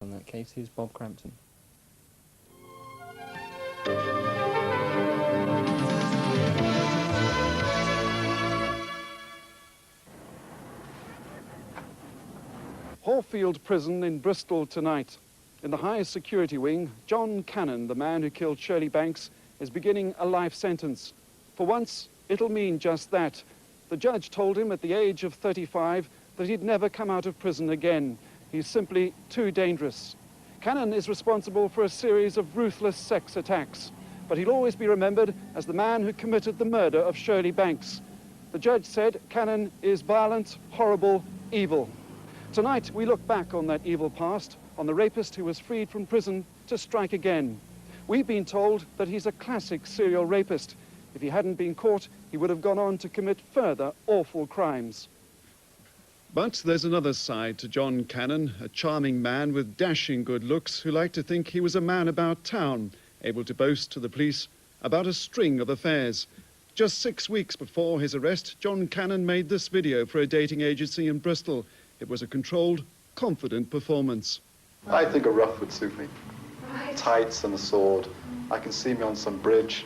In that case, who's Bob Crampton? Hallfield Prison in Bristol tonight. In the highest security wing, John Cannan, the man who killed Shirley Banks, is beginning a life sentence. For once, it'll mean just that. The judge told him at the age of 35 that he'd never come out of prison again. He's simply too dangerous. Cannan is responsible for a series of ruthless sex attacks, but he'll always be remembered as the man who committed the murder of Shirley Banks. The judge said Cannan is violent, horrible, evil. Tonight, we look back on that evil past, on the rapist who was freed from prison to strike again. We've been told that he's a classic serial rapist. If he hadn't been caught, he would have gone on to commit further awful crimes. But there's another side to John Cannan, a charming man with dashing good looks who liked to think he was a man about town, able to boast to the police about a string of affairs. Just 6 weeks before his arrest, John Cannan made this video for a dating agency in Bristol. It was a controlled, confident performance. I think a ruff would suit me. Right. Tights and a sword. I can see me on some bridge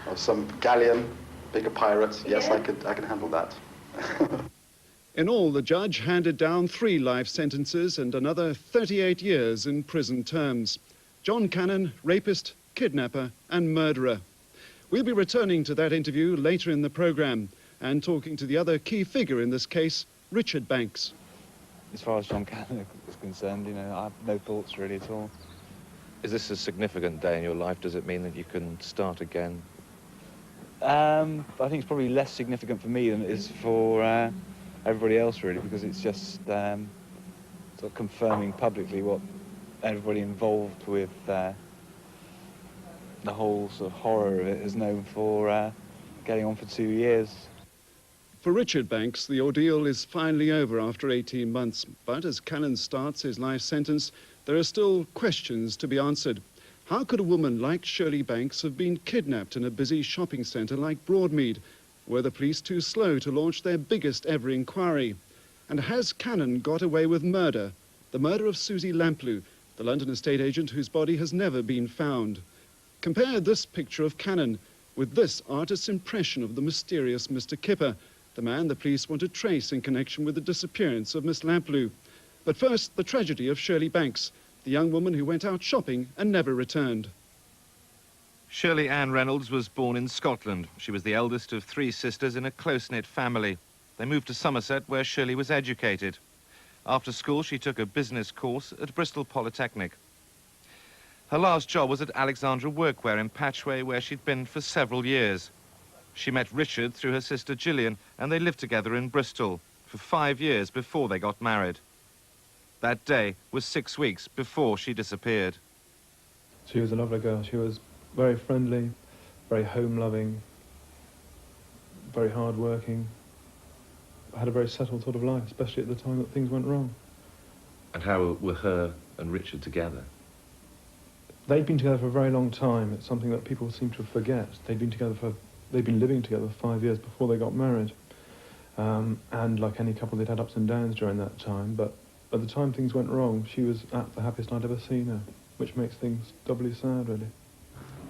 or some galleon, bigger pirate. Yes, I can handle that. In all, the judge handed down 3 life sentences and another 38 years in prison terms. John Cannan, rapist, kidnapper and murderer. We'll be returning to that interview later in the programme and talking to the other key figure in this case, Richard Banks. As far as John Cannan is concerned, you know, I have no thoughts really at all. Is this a significant day in your life? Does it mean that you can start again? I think it's probably less significant for me than it is for everybody else, really, because it's just sort of confirming publicly what everybody involved with the whole sort of horror of it has known for getting on for 2 years. For Richard Banks, the ordeal is finally over after 18 months. But as Cannan starts his life sentence, there are still questions to be answered. How could a woman like Shirley Banks have been kidnapped in a busy shopping centre like Broadmead? Were the police too slow to launch their biggest ever inquiry? And has Cannan got away with murder? The murder of Susie Lamplugh, the London estate agent whose body has never been found. Compare this picture of Cannan with this artist's impression of the mysterious Mr. Kipper, the man the police want to trace in connection with the disappearance of Miss Lamplugh. But first, the tragedy of Shirley Banks, the young woman who went out shopping and never returned. Shirley Ann Reynolds was born in Scotland. She was the eldest of 3 sisters in a close-knit family. They moved to Somerset, where Shirley was educated. After school, she took a business course at Bristol Polytechnic. Her last job was at Alexandra Workwear in Patchway, where she'd been for several years. She met Richard through her sister Gillian, and they lived together in Bristol for 5 years before they got married. That day was 6 weeks before she disappeared. She was a lovely girl. She was very friendly, very home-loving, very hard-working. Had a very settled sort of life, especially at the time that things went wrong. And how were her and Richard together? They'd been together for a very long time. It's something that people seem to forget. They'd been living together for 5 years before they got married. And like any couple, they'd had ups and downs during that time. But at the time things went wrong, she was at the happiest I'd ever seen her, which makes things doubly sad, really.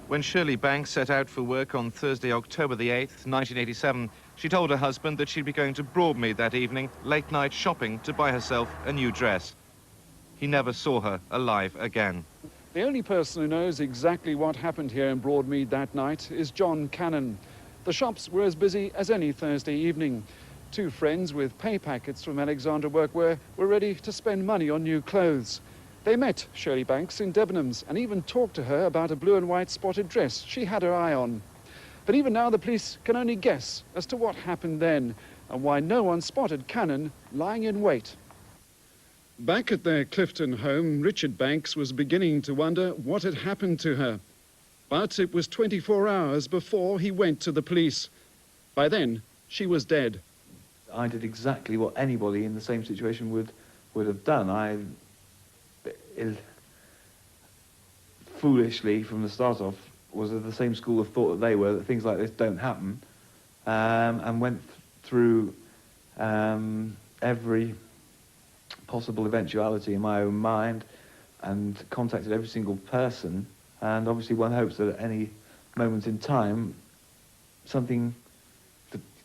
When Shirley Banks set out for work on Thursday, October the 8th, 1987, she told her husband that she'd be going to Broadmead that evening, late-night shopping, to buy herself a new dress. He never saw her alive again. The only person who knows exactly what happened here in Broadmead that night is John Cannan. The shops were as busy as any Thursday evening. 2 friends with pay packets from Alexandra Workwear were ready to spend money on new clothes. They met Shirley Banks in Debenhams and even talked to her about a blue and white spotted dress she had her eye on. But even now the police can only guess as to what happened then and why no one spotted Cannan lying in wait. Back at their Clifton home, Richard Banks was beginning to wonder what had happened to her. But it was 24 hours before he went to the police. By then, she was dead. I did exactly what anybody in the same situation would have done. Foolishly, from the start off, was of the same school of thought that they were, that things like this don't happen, and went through every possible eventuality in my own mind and contacted every single person, and obviously one hopes that at any moment in time something,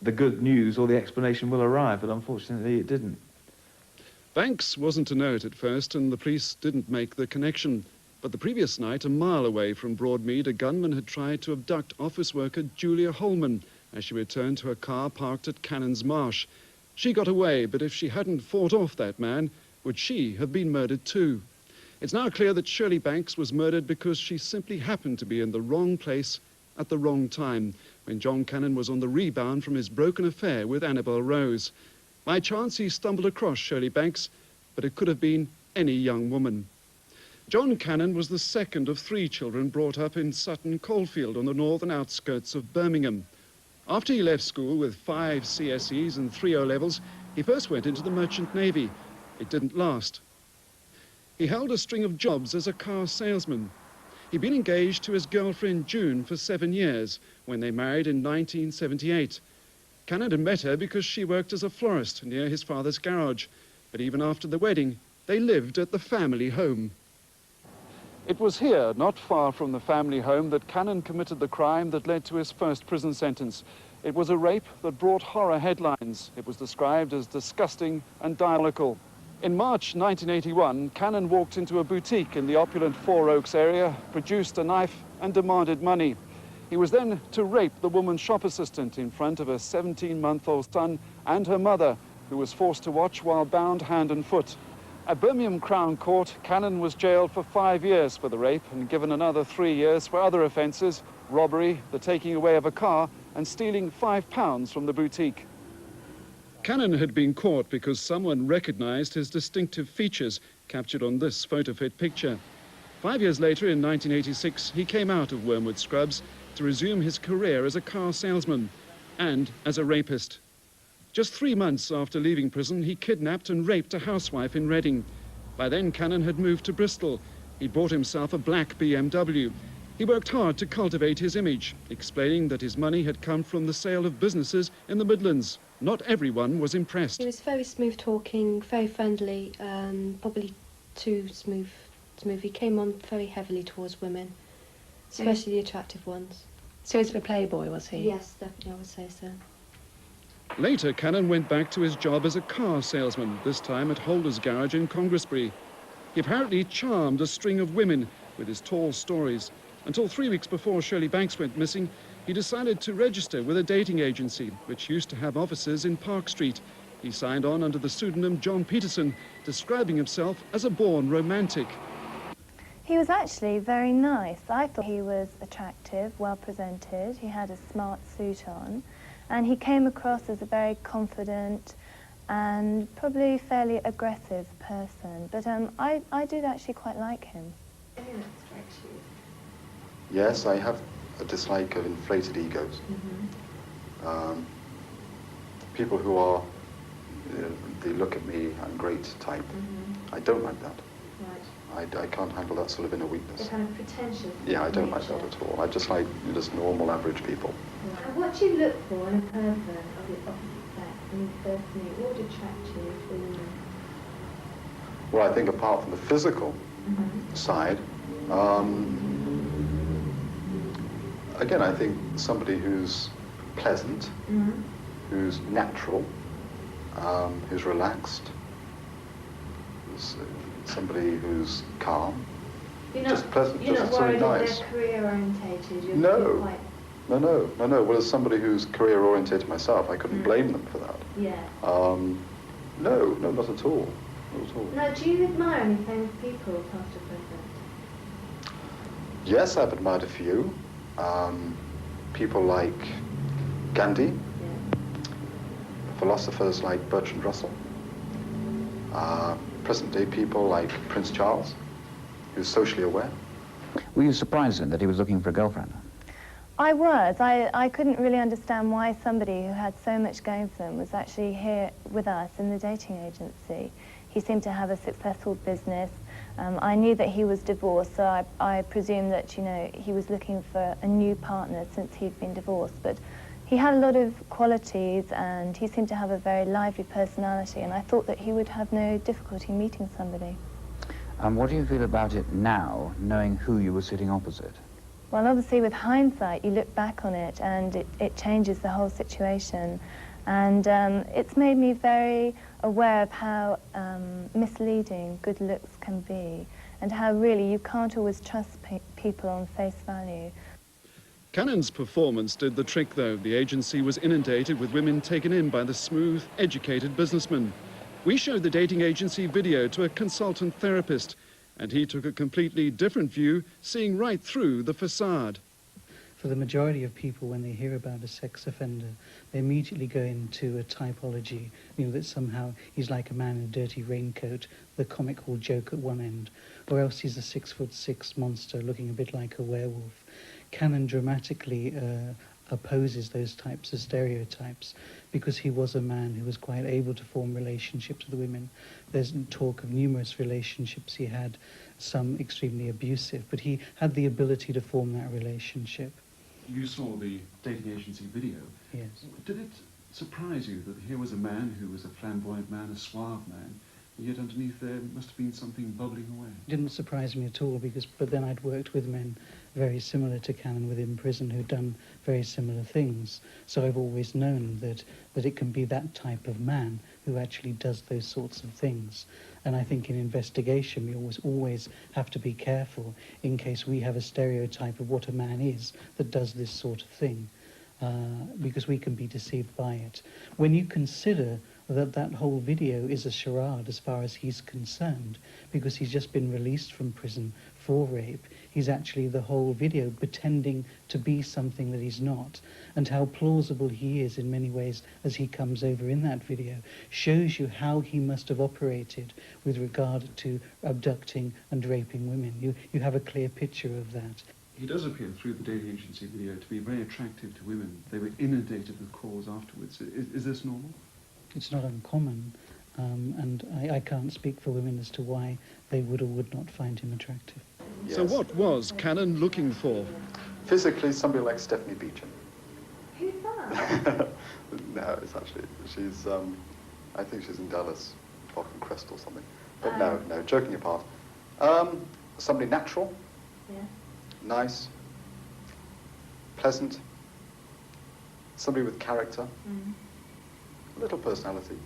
the good news or the explanation will arrive, but unfortunately it didn't. Banks wasn't to know it at first, and the police didn't make the connection. But the previous night, a mile away from Broadmead, a gunman had tried to abduct office worker Julia Holman as she returned to her car parked at Cannan's Marsh. She got away, but if she hadn't fought off that man, would she have been murdered too? It's now clear that Shirley Banks was murdered because she simply happened to be in the wrong place at the wrong time, when John Cannan was on the rebound from his broken affair with Annabel Rose. By chance, he stumbled across Shirley Banks, but it could have been any young woman. John Cannan was the second of 3 children brought up in Sutton Coldfield on the northern outskirts of Birmingham. After he left school with 5 CSEs and 3 O-levels, he first went into the Merchant Navy. It didn't last. He held a string of jobs as a car salesman. He'd been engaged to his girlfriend June for 7 years when they married in 1978. Cannan had met her because she worked as a florist near his father's garage. But even after the wedding, they lived at the family home. It was here, not far from the family home, that Cannan committed the crime that led to his first prison sentence. It was a rape that brought horror headlines. It was described as disgusting and diabolical. In March 1981, Cannan walked into a boutique in the opulent Four Oaks area, produced a knife and demanded money. He was then to rape the woman's shop assistant in front of a 17-month-old son and her mother, who was forced to watch while bound hand and foot. At Birmingham Crown Court, Cannan was jailed for 5 years for the rape and given another 3 years for other offences: robbery, the taking away of a car, and stealing £5 from the boutique. Cannan had been caught because someone recognised his distinctive features captured on this photo-fit picture. 5 years later, in 1986, he came out of Wormwood Scrubs to resume his career as a car salesman and as a rapist. Just 3 months after leaving prison, he kidnapped and raped a housewife in Reading. By then, Cannan had moved to Bristol. He'd bought himself a black BMW. He worked hard to cultivate his image, explaining that his money had come from the sale of businesses in the Midlands. Not everyone was impressed. He was very smooth talking, very friendly, probably too smooth. He came on very heavily towards women, especially the attractive ones. So he was a playboy, was he? Yes, definitely, I would say so. Later, Cannan went back to his job as a car salesman, this time at Holder's garage in Congresbury. He apparently charmed a string of women with his tall stories. Until 3 weeks before Shirley Banks went missing, he decided to register with a dating agency, which used to have offices in Park Street. He signed on under the pseudonym John Peterson, describing himself as a born romantic. He was actually very nice. I thought he was attractive, well presented. He had a smart suit on, and he came across as a very confident and probably fairly aggressive person. But I did actually quite like him. Yes, I have a dislike of inflated egos. People who are, they look at me, I'm great type. I don't like that. Right. I can't handle that sort of inner weakness. The kind of pretentious. Yeah, I don't like that at all. I just like just normal, average people. Right. And what do you look for in a person of the opposite sex when you first meet? What would attract you to women? Well, I think apart from the physical side, again, I think somebody who's pleasant, who's natural, who's relaxed, somebody who's calm, just pleasant, just sort of nice. You're not worried that they're career orientated? No. No. Well, as somebody who's career orientated myself, I couldn't blame them for that. Yeah. No, not at all. Not at all. Now, do you admire any famous people, past or present? Yes, I've admired a few. People like Gandhi, philosophers like Bertrand Russell, present-day people like Prince Charles, who's socially aware. Were you surprised then that he was looking for a girlfriend? I was. I couldn't really understand why somebody who had so much going for him was actually here with us in the dating agency. He seemed to have a successful business. I knew that he was divorced, so I presumed that, he was looking for a new partner since he'd been divorced. But He had a lot of qualities and he seemed to have a very lively personality, and I thought that he would have no difficulty meeting somebody. What do you feel about it now, knowing who you were sitting opposite? Well, obviously with hindsight, you look back on it and it changes the whole situation. And it's made me very aware of how misleading good looks can be, and how really you can't always trust people on face value. Cannan's performance did the trick, though. The agency was inundated with women taken in by the smooth, educated businessman. We showed the dating agency video to a consultant therapist, and he took a completely different view, seeing right through the facade. For the majority of people, when they hear about a sex offender, they immediately go into a typology, that somehow he's like a man in a dirty raincoat, the comical joke at one end, or else he's a 6'6" monster looking a bit like a werewolf. Cannan dramatically opposes those types of stereotypes because he was a man who was quite able to form relationships with women. There's talk of numerous relationships he had, some extremely abusive, but he had the ability to form that relationship. You saw the dating agency video. Yes. Did it surprise you that here was a man who was a flamboyant man, a suave man, and yet underneath there must have been something bubbling away? It didn't surprise me at all, but then I'd worked with men very similar to Cannan within prison who'd done very similar things. So I've always known that it can be that type of man who actually does those sorts of things. And I think in investigation we always have to be careful in case we have a stereotype of what a man is that does this sort of thing, because we can be deceived by it. When you consider that whole video is a charade as far as he's concerned, because he's just been released from prison for rape, he's actually the whole video pretending to be something that he's not, and how plausible he is in many ways as he comes over in that video shows you how he must have operated with regard to abducting and raping women. You have a clear picture of that. He does appear through the dating agency video to be very attractive to women. They were inundated with calls afterwards. Is this normal? It's not uncommon, and I can't speak for women as to why they would or would not find him attractive. Yes. So what was Cannan looking for? Physically, somebody like Stephanie Beecham. Who's that? No, it's actually, she's, I think she's in Dallas, Falcon Crest or something. But no, joking apart. Somebody natural, nice, pleasant, somebody with character, little personality.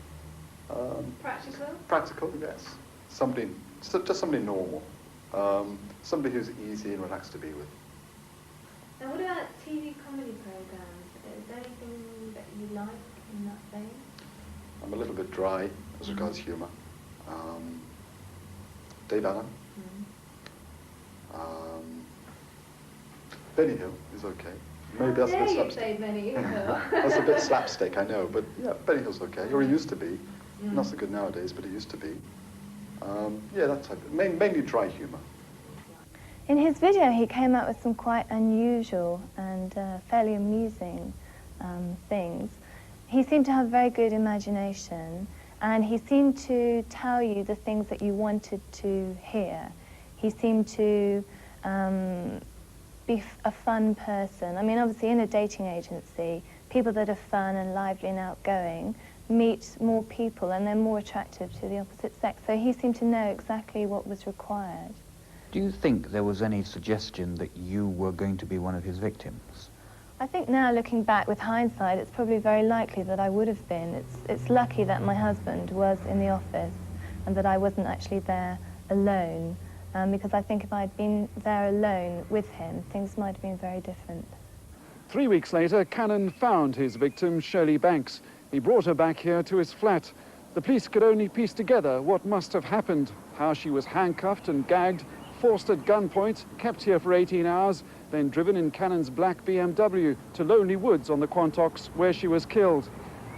Practical? Practical, yes. Somebody, just somebody normal. Somebody who's easy and relaxed to be with. Now what about TV comedy programs? Is there anything that you like in that vein? I'm a little bit dry as regards humour. Dave Allen. Benny Hill is okay. Maybe that's a bit slapstick. Benny Hill. That's a bit slapstick, I know, but yeah, Benny Hill's okay. Or he used to be. Not so good nowadays, but he used to be. Yeah, that type of, mainly dry humour. In his video, he came out with some quite unusual and fairly amusing things. He seemed to have a very good imagination, and he seemed to tell you the things that you wanted to hear. He seemed to be a fun person. I mean, obviously in a dating agency, people that are fun and lively and outgoing meet more people and they're more attractive to the opposite sex. So he seemed to know exactly what was required. Do you think there was any suggestion that you were going to be one of his victims? I think now, looking back with hindsight, it's probably very likely that I would have been. It's lucky that my husband was in the office and that I wasn't actually there alone, because I think if I'd been there alone with him, things might have been very different. 3 weeks later, Cannan found his victim, Shirley Banks. He brought her back here to his flat. The police could only piece together what must have happened, how she was handcuffed and gagged, forced at gunpoint, kept here for 18 hours, then driven in Cannan's black BMW to Lonely Woods on the Quantocks, where she was killed.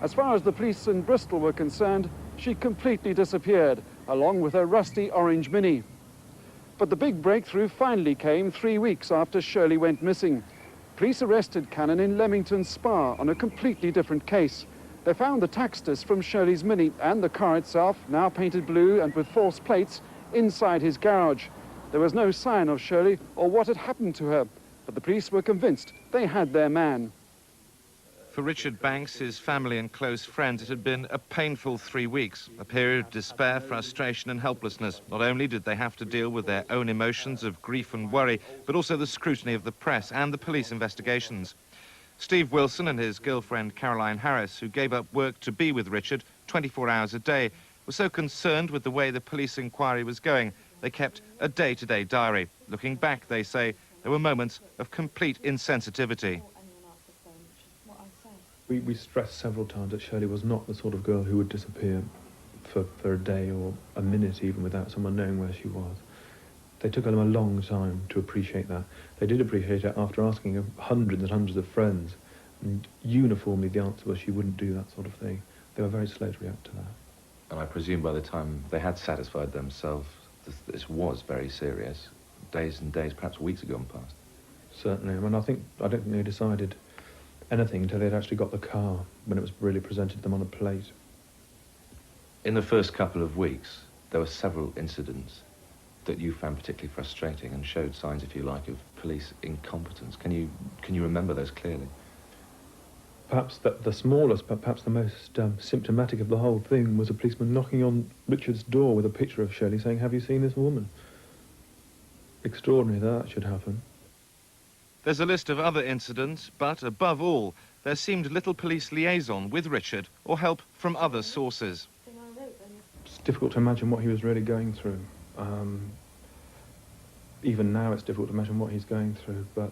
As far as the police in Bristol were concerned, she completely disappeared, along with her rusty orange Mini. But the big breakthrough finally came 3 weeks after Shirley went missing. Police arrested Cannan in Leamington Spa on a completely different case. They found the tax disc from Shirley's Mini and the car itself, now painted blue and with false plates, inside his garage. There was no sign of Shirley or what had happened to her, but the police were convinced they had their man. For Richard Banks, his family and close friends, it had been a painful 3 weeks, a period of despair, frustration and helplessness. Not only did they have to deal with their own emotions of grief and worry, but also the scrutiny of the press and the police investigations. Steve Wilson and his girlfriend Caroline Harris, who gave up work to be with Richard 24 hours a day, were so concerned with the way the police inquiry was going, they kept a day-to-day diary. Looking back, they say, there were moments of complete insensitivity. We stressed several times that Shirley was not the sort of girl who would disappear for a day or a minute even without someone knowing where she was. They took them a long time to appreciate that. They did appreciate it after asking hundreds and hundreds of friends, and uniformly the answer was she wouldn't do that sort of thing. They were very slow to react to that. And I presume by the time they had satisfied themselves that this was very serious, days and days, perhaps weeks had gone past. Certainly. I mean, I don't think they decided anything until they'd actually got the car, when it was really presented to them on a plate. In the first couple of weeks, there were several incidents that you found particularly frustrating and showed signs, if you like, of police incompetence. Can you remember those clearly? Perhaps the smallest, but perhaps the most symptomatic of the whole thing was a policeman knocking on Richard's door with a picture of Shirley saying, "Have you seen this woman?" Extraordinary that should happen. There's a list of other incidents, but above all, there seemed little police liaison with Richard or help from other sources. It's difficult to imagine what he was really going through. Even now it's difficult to imagine what he's going through, but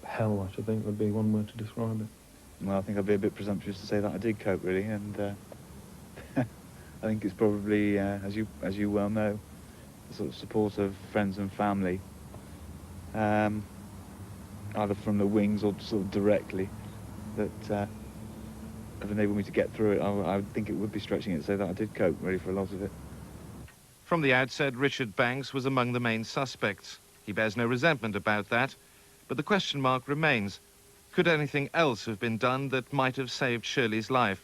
hell, I should think, would be one word to describe it. Well, I think I'd be a bit presumptuous to say that I did cope, really, and I think it's probably, as you well know, the sort of support of friends and family, either from the wings or sort of directly, that have enabled me to get through it. I would think it would be stretching it to say that I did cope, really, for a lot of it. From the outset, Richard Banks was among the main suspects. He bears no resentment about that, but the question mark remains. Could anything else have been done that might have saved Shirley's life?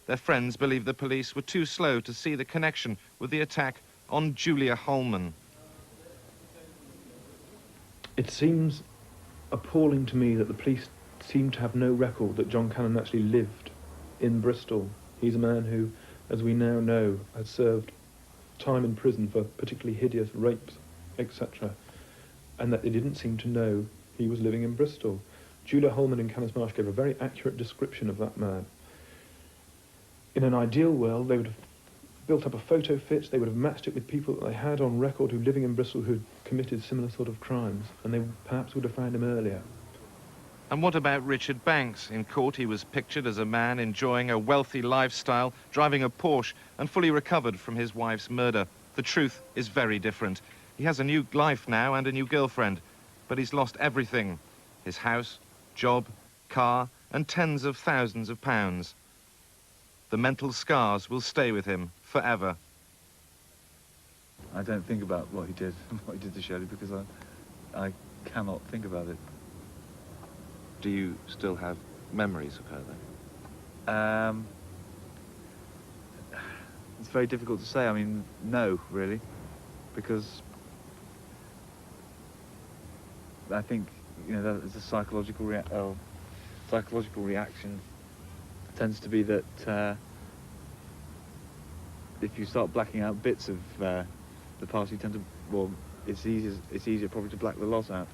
Their friends believe the police were too slow to see the connection with the attack on Julia Holman. It seems appalling to me that the police seem to have no record that John Cannan actually lived in Bristol. He's a man who, as we now know, had served time in prison for particularly hideous rapes, etc., and that they didn't seem to know he was living in Bristol. Julia Holman in Cannan's Marsh gave a very accurate description of that man. In an ideal world, they would have built up a photo fit, they would have matched it with people that they had on record who living in Bristol who had committed similar sort of crimes, and they perhaps would have found him earlier. And what about Richard Banks? In court, he was pictured as a man enjoying a wealthy lifestyle, driving a Porsche, and fully recovered from his wife's murder. The truth is very different. He has a new life now and a new girlfriend, but he's lost everything. His house, job, car, and tens of thousands of pounds. The mental scars will stay with him forever. I don't think about what he did to Shirley, because I cannot think about it. Do you still have memories of her then? It's very difficult to say. I mean, no, really, because I think, you know, that is a psychological reaction. Tends to be that if you start blacking out bits of the past, you tend to, well, it's easier probably to black the lot out.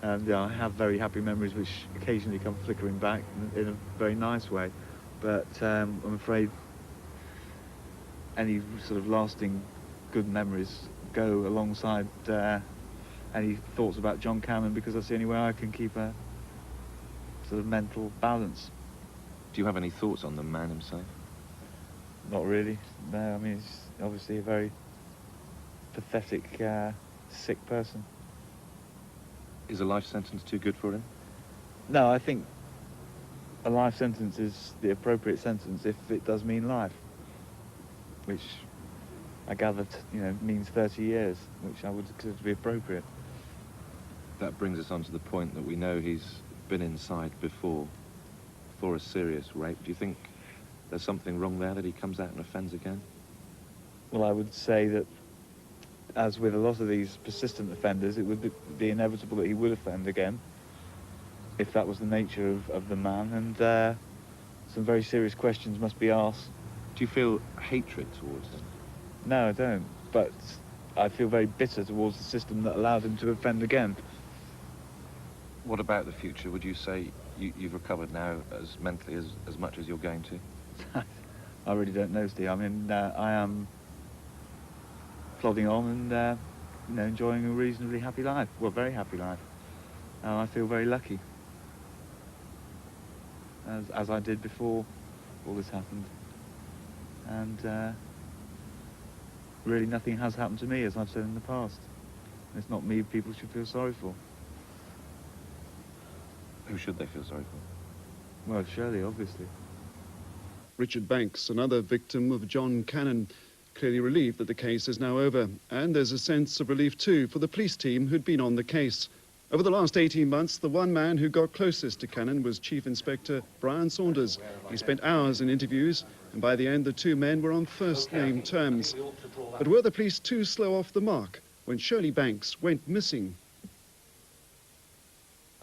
And I have very happy memories which occasionally come flickering back in a very nice way, but I'm afraid any sort of lasting good memories go alongside any thoughts about John Cannan, because that's the only way I can keep a sort of mental balance. Do you have any thoughts on the man himself? Not really, no. I mean, he's obviously a very pathetic, sick person. Is a life sentence too good for him? No, I think a life sentence is the appropriate sentence if it does mean life, which I gather, means 30 years, which I would consider to be appropriate. That brings us on to the point that we know he's been inside before for a serious rape. Do you think there's something wrong there, that he comes out and offends again? Well, I would say that, as with a lot of these persistent offenders, it would be inevitable that he would offend again. if that was the nature of the man, and some very serious questions must be asked. Do you feel hatred towards him? No, I don't, but I feel very bitter towards the system that allowed him to offend again. What about the future? Would you say you've recovered now as mentally as much as you're going to? I really don't know, Steve. I mean, I am plodding on and, you know, enjoying a reasonably happy life. Well, very happy life. I feel very lucky, as I did before all this happened. And really nothing has happened to me, as I've said in the past. It's not me people should feel sorry for. Who should they feel sorry for? Well, Shirley, obviously. Richard Banks, another victim of John Cannan, clearly relieved that the case is now over. And there's a sense of relief too for the police team who'd been on the case. Over the last 18 months, the one man who got closest to Cannan was Chief Inspector Brian Saunders. He spent hours in interviews, and by the end the two men were on first-name terms. But were the police too slow off the mark when Shirley Banks went missing?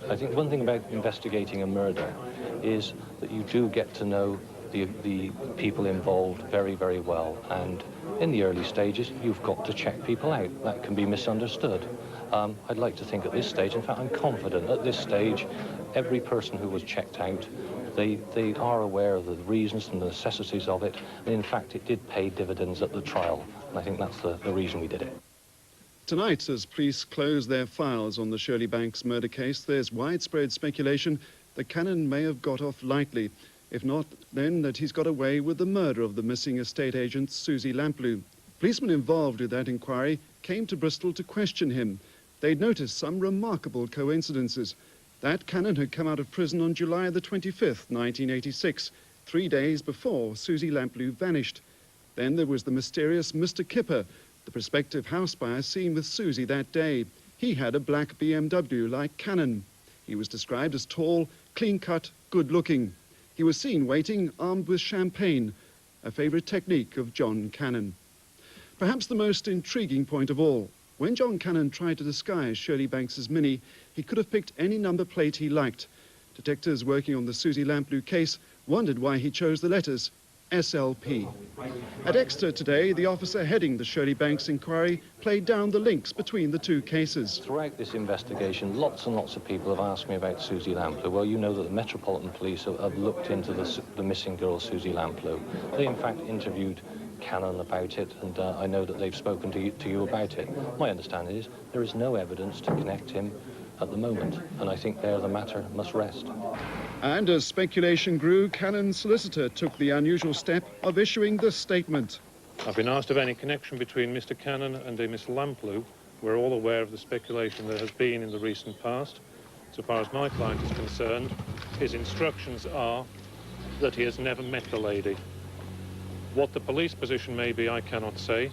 I think one thing about investigating a murder is that you do get to know the people involved very, very well. And in the early stages, you've got to check people out. That can be misunderstood. I'd like to think at this stage, in fact, I'm confident at this stage, every person who was checked out, they are aware of the reasons and the necessities of it. And in fact, it did pay dividends at the trial. And I think that's the reason we did it. Tonight, as police close their files on the Shirley Banks murder case, there's widespread speculation that Cannan may have got off lightly. If not, then that he's got away with the murder of the missing estate agent Susie Lamplugh. Policemen involved with that inquiry came to Bristol to question him. They'd noticed some remarkable coincidences. That Cannan had come out of prison on July the 25th, 1986, 3 days before Susie Lamplugh vanished. Then there was the mysterious Mr. Kipper, the prospective house buyer seen with Susie that day. He had a black BMW like Cannan. He was described as tall, clean-cut, good-looking. He was seen waiting, armed with champagne, a favourite technique of John Cannan. Perhaps the most intriguing point of all, when John Cannan tried to disguise Shirley Banks's Mini, he could have picked any number plate he liked. Detectives working on the Susie Lamplugh case wondered why he chose the letters SLP. At Exeter today, the officer heading the Shirley Banks inquiry played down the links between the two cases. Throughout this investigation, lots and lots of people have asked me about Susie Lamplugh. Well, you know that the Metropolitan Police have looked into the missing girl, Susie Lamplugh. They, in fact, interviewed Cannan about it, and I know that they've spoken to you about it. My understanding is there is no evidence to connect him at the moment, and I think there the matter must rest. And as speculation grew, Cannan's solicitor took the unusual step of issuing this statement. I've been asked of any connection between Mr. Cannan and a Miss Lamplugh. We're all aware of the speculation there has been in the recent past. So far as my client is concerned, his instructions are that he has never met the lady. What the police position may be, I cannot say.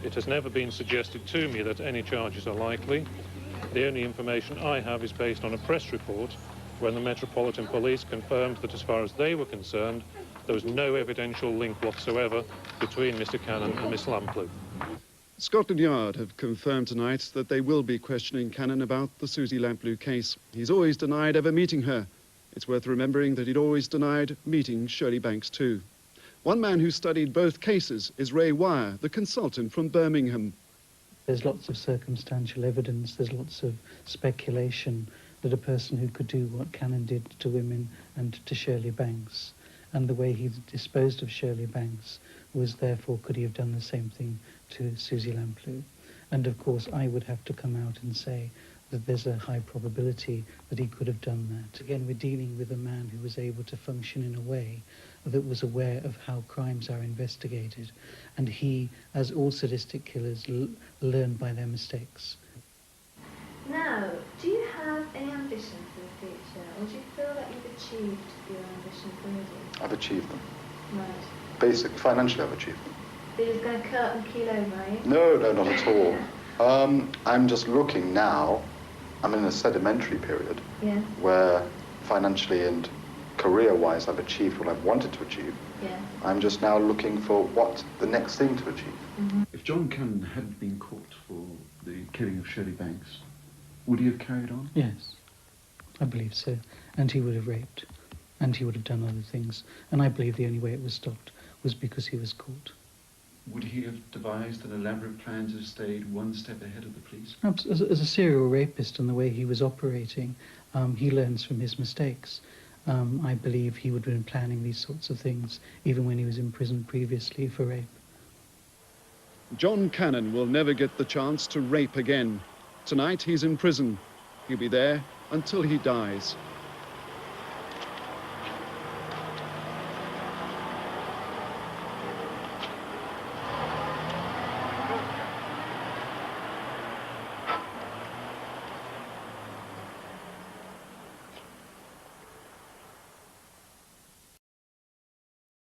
It has never been suggested to me that any charges are likely. The only information I have is based on a press report when the Metropolitan Police confirmed that as far as they were concerned, there was no evidential link whatsoever between Mr. Cannan and Miss Lamplugh. Scotland Yard have confirmed tonight that they will be questioning Cannan about the Susie Lamplugh case. He's always denied ever meeting her. It's worth remembering that he'd always denied meeting Shirley Banks too. One man who studied both cases is Ray Wire, the consultant from Birmingham. There's lots of circumstantial evidence, there's lots of speculation that a person who could do what Cannan did to women and to Shirley Banks, and the way he disposed of Shirley Banks was therefore could he have done the same thing to Susie Lamplugh. And of course I would have to come out and say that there's a high probability that he could have done that. Again, we're dealing with a man who was able to function in a way that was aware of how crimes are investigated, and he, as all sadistic killers, learn by their mistakes. Now, do you have any ambitions in the future, or do you feel that you've achieved your ambitions already? I've achieved them. Right. Basically, financially, I've achieved them. So you're just going to cut and keel over, are you? No, not at all. I'm just looking now. I'm in a sedimentary period where financially and career-wise I've achieved what I've wanted to achieve. Yeah. I'm just now looking for what the next thing to achieve. Mm-hmm. If John Cannan hadn't been caught for the killing of Shirley Banks, would he have carried on? Yes. I believe so. And he would have raped. And he would have done other things. And I believe the only way it was stopped was because he was caught. Would he have devised an elaborate plan to have stayed one step ahead of the police? As a serial rapist and the way he was operating, he learns from his mistakes. I believe he would have been planning these sorts of things even when he was in prison previously for rape. John Cannan will never get the chance to rape again. Tonight he's in prison. He'll be there until he dies.